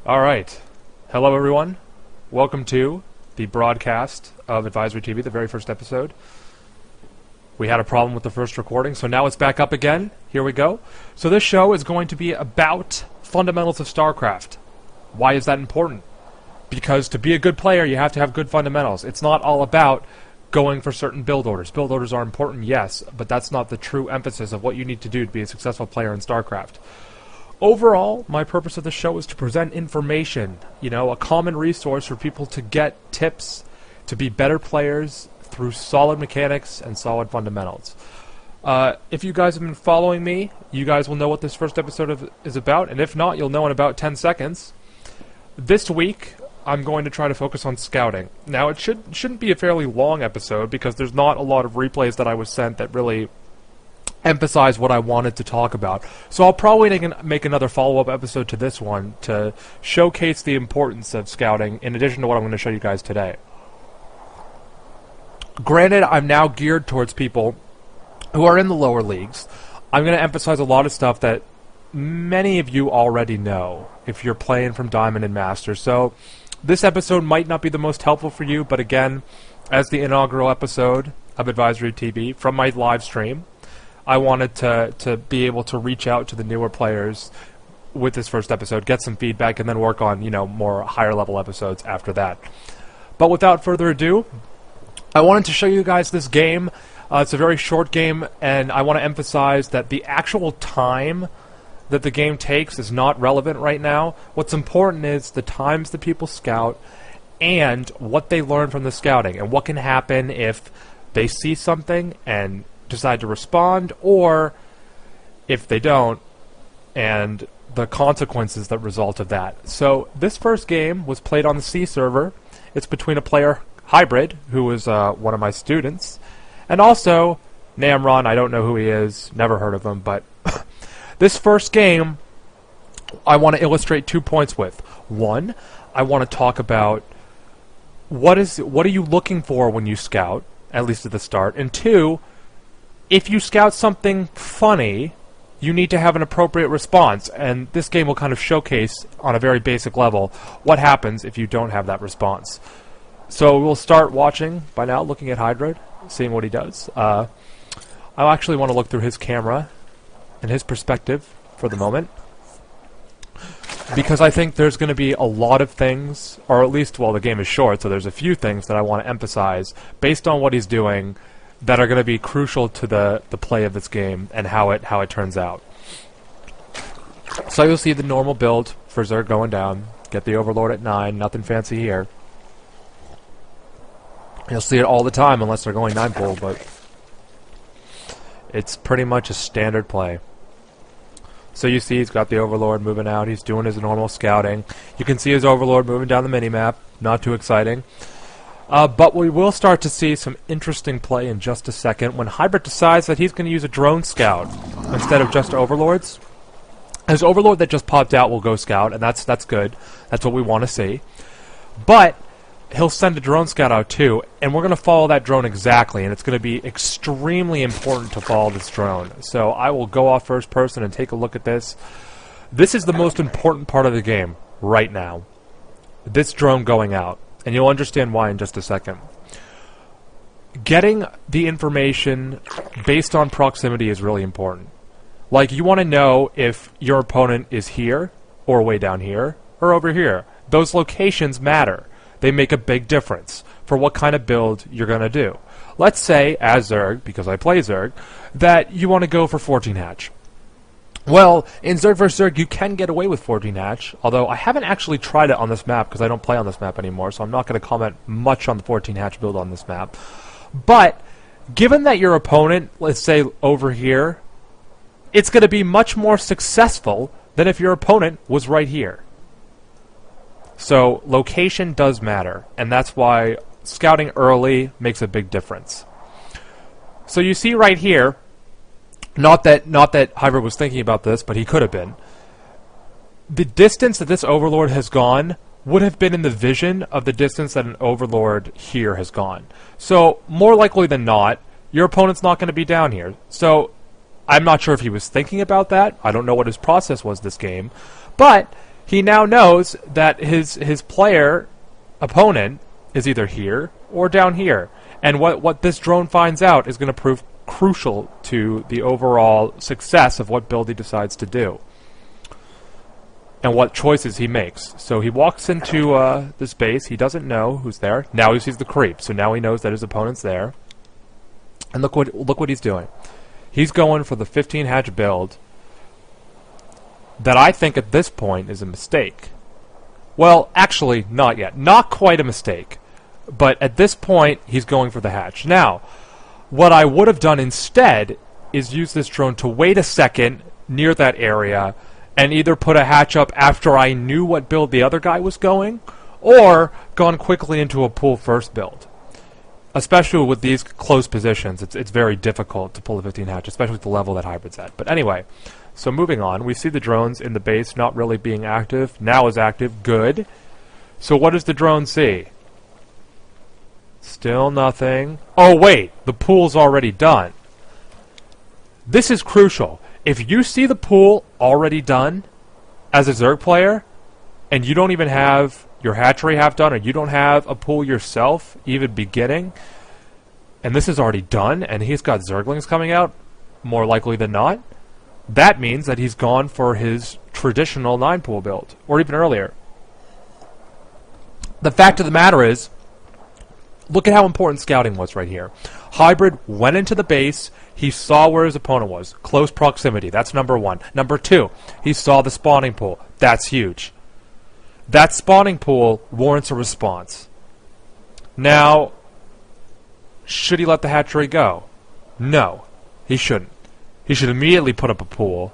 Alright. Hello everyone. Welcome to the broadcast of Advisory TV, the very first episode. We had a problem with the first recording, so now it's back up again. Here we go. So this show is going to be about fundamentals of Starcraft. Why is that important? Because to be a good player, you have to have good fundamentals. It's not all about going for certain build orders. Build orders are important, yes, but that's not the true emphasis of what you need to do to be a successful player in Starcraft. Overall, my purpose of the show is to present information, a common resource for people to get tips to be better players through solid mechanics and solid fundamentals. If you guys have been following me, you guys will know what this first episode is about, and if not, you'll know in about 10 seconds. This week, I'm going to try to focus on scouting. Now, it shouldn't be a fairly long episode because there's not a lot of replays that I was sent that really emphasize what I wanted to talk about. So I'll probably make another follow-up episode to this one to showcase the importance of scouting in addition to what I'm going to show you guys today. Granted, I'm now geared towards people who are in the lower leagues. I'm going to emphasize a lot of stuff that many of you already know if you're playing from Diamond and Master. So this episode might not be the most helpful for you, but again, as the inaugural episode of Advisory TV from my live stream, I wanted to be able to reach out to the newer players with this first episode, get some feedback, and then work on, more higher level episodes after that. But without further ado, I wanted to show you guys this game. It's a very short game, and I want to emphasize that the actual time that the game takes is not relevant right now. What's important is the times that people scout and what they learn from the scouting, and what can happen if they see something and decide to respond, or if they don't, and the consequences that result of that. So this first game was played on the C server. It's between a player, Hybrid, who is one of my students, and also Namron. I don't know who he is, never heard of him, but this first game I want to illustrate 2 points with. One, I want to talk about what are you looking for when you scout, at least at the start, and two, if you scout something funny, you need to have an appropriate response, and this game will kind of showcase on a very basic level what happens if you don't have that response. So we'll start watching by now, looking at Hybrid, seeing what he does. I actually want to look through his camera and his perspective for the moment, because I think there's going to be a lot of things, or at least, well, the game is short, so there's a few things that I want to emphasize based on what he's doing that are going to be crucial to the play of this game and how it turns out. So you'll see the normal build for Zerg going down. Get the Overlord at 9, nothing fancy here. You'll see it all the time unless they're going 9-pull, but it's pretty much a standard play. So you see he's got the Overlord moving out, he's doing his normal scouting. You can see his Overlord moving down the minimap, not too exciting. But we will start to see some interesting play in just a second when Hybrid decides that he's going to use a drone scout instead of just Overlords. His Overlord that just popped out will go scout, and that's good. That's what we want to see. But he'll send a drone scout out too, and we're going to follow that drone exactly, and it's going to be extremely important to follow this drone. So I will go off first person and take a look at this. This is the most important part of the game right now. This drone going out. And you'll understand why in just a second. Getting the information based on proximity is really important. Like, you want to know if your opponent is here, or way down here, or over here. Those locations matter. They make a big difference for what kind of build you're going to do. Let's say, as Zerg, because I play Zerg, that you want to go for 14 hatch. Well, in Zerg vs. Zerg, you can get away with 14 hatch, although I haven't actually tried it on this map because I don't play on this map anymore, so I'm not going to comment much on the 14 hatch build on this map. But, given that your opponent, let's say over here, it's going to be much more successful than if your opponent was right here. So, location does matter, and that's why scouting early makes a big difference. So you see right here, Not that Hybrid was thinking about this, but he could have been. The distance that this Overlord has gone would have been in the vision of the distance that an Overlord here has gone. So, more likely than not, your opponent's not going to be down here. So, I'm not sure if he was thinking about that. I don't know what his process was this game. But he now knows that his player opponent is either here or down here. And what this drone finds out is going to prove crucial to the overall success of what build he decides to do and what choices he makes. So he walks into this base. He doesn't know who's there. Now he sees the creep, so now he knows that his opponent's there. And look what he's doing. He's going for the 15 hatch build that I think at this point is a mistake. Well, actually, not yet. Not quite a mistake. But at this point, he's going for the hatch. Now, what I would have done instead is use this drone to wait a second near that area and either put a hatch up after I knew what build the other guy was going, or gone quickly into a pool first build. Especially with these close positions, it's very difficult to pull a 15 hatch, especially at the level that Hybrid's at. But anyway, so moving on, we see the drones in the base not really being active. Now is active. Good. So what does the drone see? Still nothing. Oh wait, the pool's already done. This is crucial. If you see the pool already done as a Zerg player, and you don't even have your hatchery half done, or you don't have a pool yourself even beginning, and this is already done, and he's got Zerglings coming out, more likely than not, that means that he's gone for his traditional 9-pool build, or even earlier. The fact of the matter is, look at how important scouting was right here. Hybrid went into the base. He saw where his opponent was. Close proximity. That's number one. Number two, he saw the spawning pool. That's huge. That spawning pool warrants a response. Now, should he let the hatchery go? No, he shouldn't. He should immediately put up a pool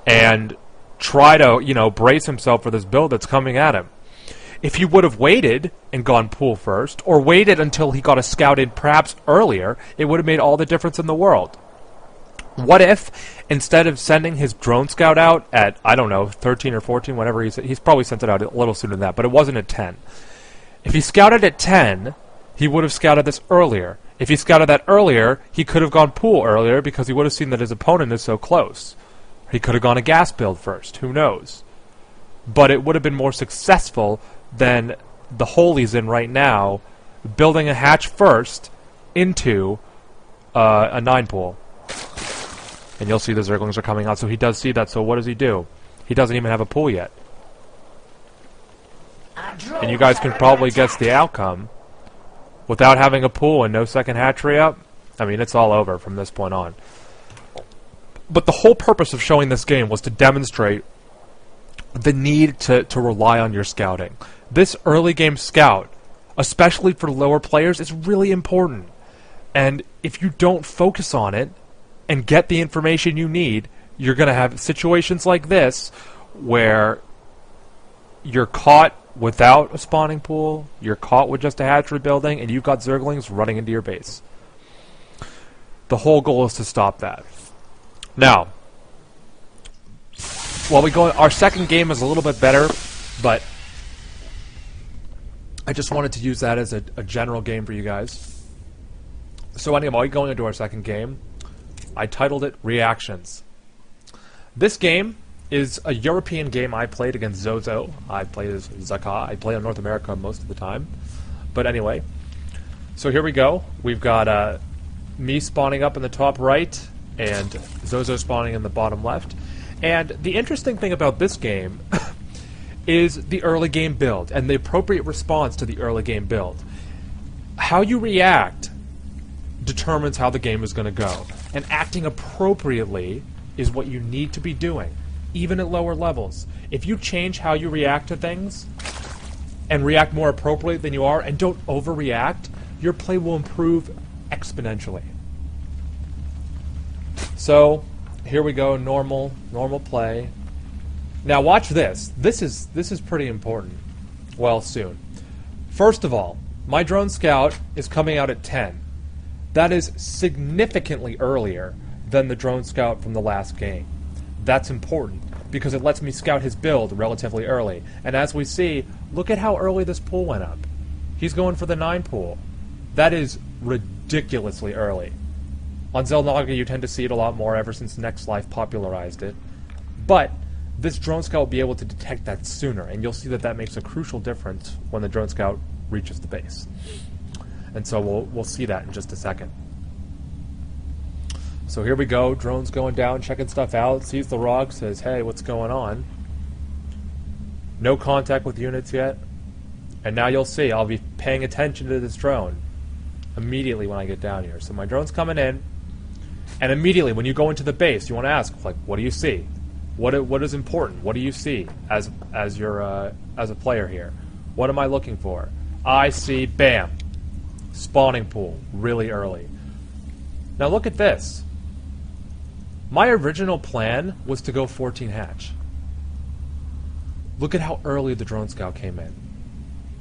and try to, brace himself for this build that's coming at him. If he would have waited and gone pool first, or waited until he got a scout in perhaps earlier, it would have made all the difference in the world. What if, instead of sending his drone scout out at, 13 or 14, whatever he's probably sent it out a little sooner than that, but it wasn't at 10. If he scouted at 10, he would have scouted this earlier. If he scouted that earlier, he could have gone pool earlier because he would have seen that his opponent is so close. He could have gone a gas build first, who knows. But it would have been more successful than the hole he's in right now, building a hatch first into a 9-pool. And you'll see the Zerglings are coming out, so he does see that, so what does he do? He doesn't even have a pool yet. And you guys can probably guess the outcome. Without having a pool and no second hatchery up, I mean, it's all over from this point on. But the whole purpose of showing this game was to demonstrate the need to rely on your scouting. This early game scout, especially for lower players, is really important. And if you don't focus on it and get the information you need, you're going to have situations like this where you're caught without a spawning pool, you're caught with just a hatchery building, and you've got Zerglings running into your base. The whole goal is to stop that. Now, while we go, our second game is a little bit better, but I just wanted to use that as a general game for you guys. So anyway, going into our second game, I titled it Reactions. This game is a European game I played against Zozo. I played as Zaka. I play in North America most of the time. But anyway, so here we go. We've got me spawning up in the top right, and Zozo spawning in the bottom left. And the interesting thing about this game is the early game build, and the appropriate response to the early game build. How you react determines how the game is going to go. And acting appropriately is what you need to be doing, even at lower levels. If you change how you react to things, and react more appropriately than you are, and don't overreact, your play will improve exponentially. So, here we go, normal play. Now watch this. This is pretty important. Well, soon. First of all, my drone scout is coming out at 10. That is significantly earlier than the drone scout from the last game. That's important because it lets me scout his build relatively early. And as we see, look at how early this pool went up. He's going for the 9 pool. That is ridiculously early. On Xel'Naga, you tend to see it a lot more ever since Next Life popularized it. But this drone scout will be able to detect that sooner, and you'll see that that makes a crucial difference when the drone scout reaches the base. And so we'll see that in just a second. So here we go, drone's going down, checking stuff out, sees the rock, says, hey, what's going on? No contact with units yet. And now you'll see, I'll be paying attention to this drone immediately when I get down here. So my drone's coming in, and immediately when you go into the base, you want to ask, like, what do you see? What is important? What do you see as a player here? What am I looking for? I see, bam, spawning pool, really early. Now look at this. My original plan was to go 14 hatch. Look at how early the drone scout came in.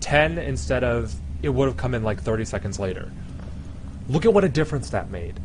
10 instead of, it would have come in like 30 seconds later. Look at what a difference that made.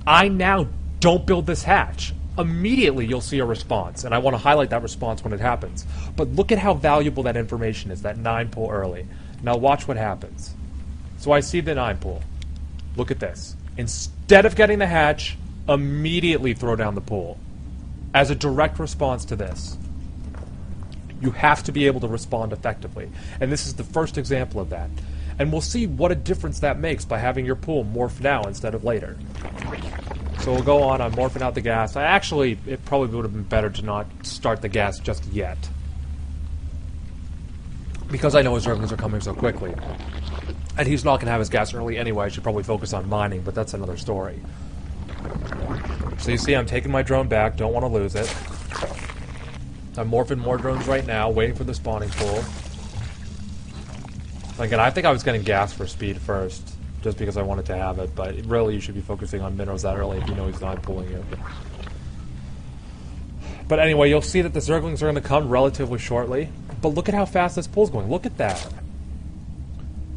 I now don't build this hatch. Immediately you'll see a response, and I want to highlight that response when it happens. But look at how valuable that information is, that 9 pool early. Now watch what happens. So I see the 9 pool. Look at this. Instead of getting the hatch, immediately throw down the pool. As a direct response to this. You have to be able to respond effectively. And this is the first example of that. And we'll see what a difference that makes by having your pool morph now instead of later. So we'll go on, I'm morphing out the gas. It probably would have been better to not start the gas just yet. Because I know his Zerglings are coming so quickly. And he's not going to have his gas early anyway, I should probably focus on mining, but that's another story. So you see I'm taking my drone back, don't want to lose it. I'm morphing more drones right now, waiting for the spawning pool. Again, I think I was getting gas for speed first, just because I wanted to have it, but really you should be focusing on minerals that early if you know he's not pulling you. But anyway, you'll see that the Zerglings are going to come relatively shortly, but look at how fast this pool's going. Look at that.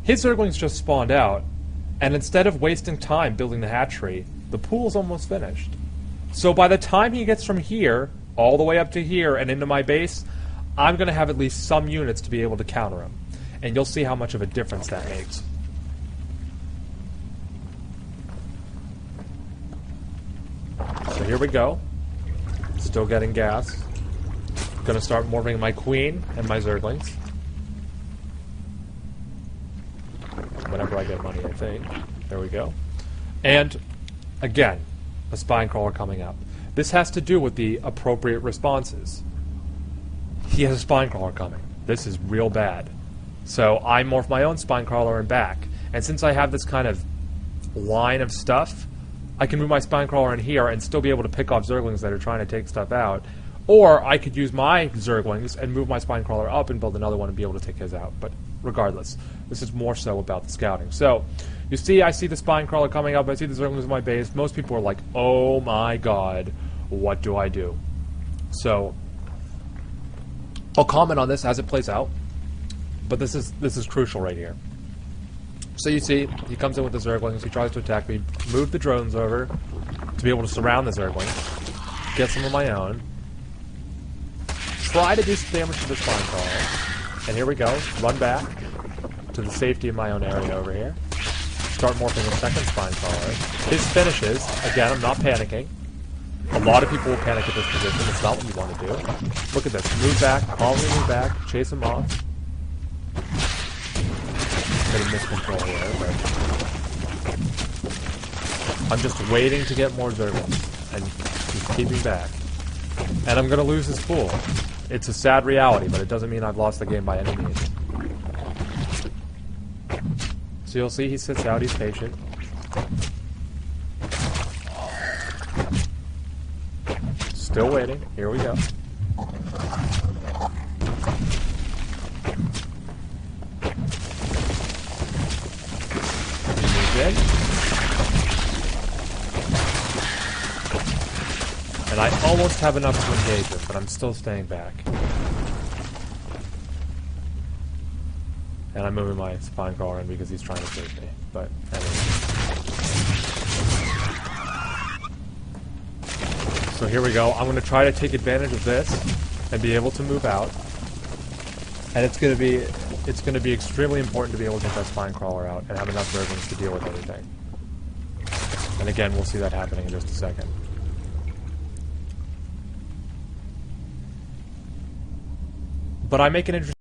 His Zerglings just spawned out, and instead of wasting time building the hatchery, the pool's almost finished. So by the time he gets from here all the way up to here and into my base, I'm going to have at least some units to be able to counter him. And you'll see how much of a difference that makes. So here we go. Still getting gas. Going to start morphing my queen and my Zerglings. Whenever I get money, I think. There we go. And, again, a spine crawler coming up. This has to do with the appropriate responses. He has a spine crawler coming. This is real bad. So I morph my own spine crawler and back. And since I have this kind of line of stuff, I can move my spine crawler in here and still be able to pick off Zerglings that are trying to take stuff out. Or I could use my Zerglings and move my spine crawler up and build another one and be able to take his out. But regardless, this is more so about the scouting. So, you see, I see the spine crawler coming up, I see the Zerglings in my base. Most people are like, oh my god, what do I do? So, I'll comment on this as it plays out, but this is crucial right here. So you see, he comes in with the Zerglings, he tries to attack me, move the drones over to be able to surround the Zerglings, get some of my own, try to do some damage to the spine crawler, and here we go, run back to the safety of my own area over here, start morphing the second spine crawler. His finishes, again, I'm not panicking. A lot of people will panic at this position, it's not what you want to do. Look at this, move back, calmly move back, chase him off. Bit of miscontrol here, but I'm just waiting to get more Zerglings, and he's keeping back. And I'm going to lose his pool. It's a sad reality, but it doesn't mean I've lost the game by any means. So you'll see he sits out, he's patient. Still waiting, here we go. In. And I almost have enough to engage him, but I'm still staying back. And I'm moving my spine crawler in because he's trying to save me. But anyway. So here we go. I'm going to try to take advantage of this and be able to move out. And it's going to be extremely important to be able to take that spine crawler out and have enough Zerglings to deal with anything. And again, we'll see that happening in just a second. but I make an interesting